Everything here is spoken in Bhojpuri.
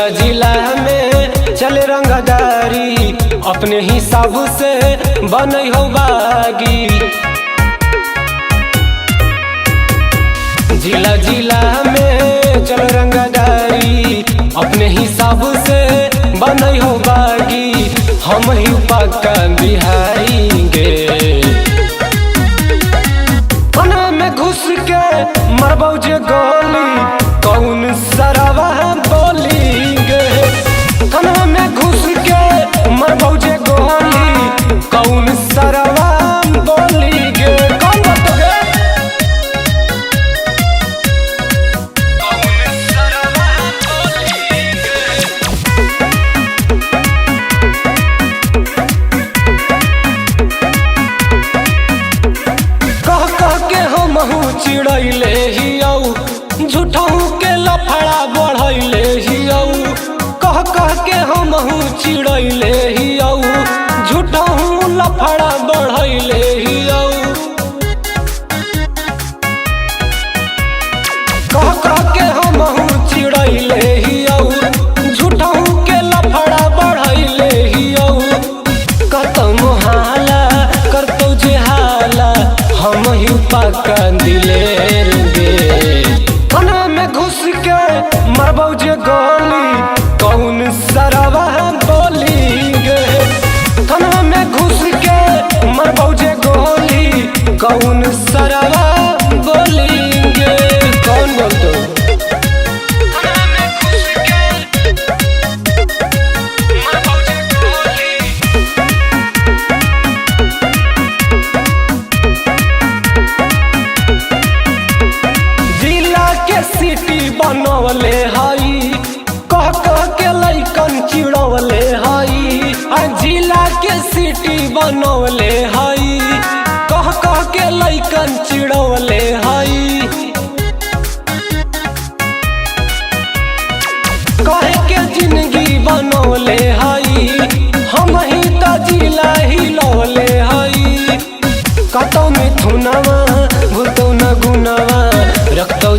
जिला जिला में चले रंगदारी, अपने हिसाब से बनै हो बागी। जिला जिला में चले रंगदारी, अपने हिसाब से बनै हो बागी। हम ही पक्का बिहारी गे, पना में घुस के मरबौ जे गोली, कौन सरवा बोली गे। पना में घुस के मरबौ जे गोली, कौन सरवा बोली गे। कौन बोलतो गे? कौन सरवा बोली गे। कह कह के हमहू चिड़ैले हियौ, झूठहू के लफड़ा बढ़ैले हियौ। कह कह के हमहू चिड़ैले हियौ, झूठहू लफड़ा बढ़ैले हियौ। कह कह के हमहू चिड़ैले हियौ, झूठहू के लफड़ा बढ़ैले हियौ। कतौ मोहाला करतौ जे हाला, हम ही पक्का दिलेर गे। पना में घुस के मरबौ जे गोली, कौन सरवा बोली गे। पना में घुस के मरबौ जे गोली, कौन सरवा बोली गे। कौन बोलतो? पना में घुस के मरबौ जे गोली। जिला के सिटी बनवले हई, कह कह के लइकन चिड़वले हई। जिला के सिटी बनवले हई, कह कह के लइकन चिड़वले हई। कहे के जिंदगी बनवले हई, हम ही त जिला हिलवले हई। कतौ मिथुनवा भूतौ न गुनवा, रखतौ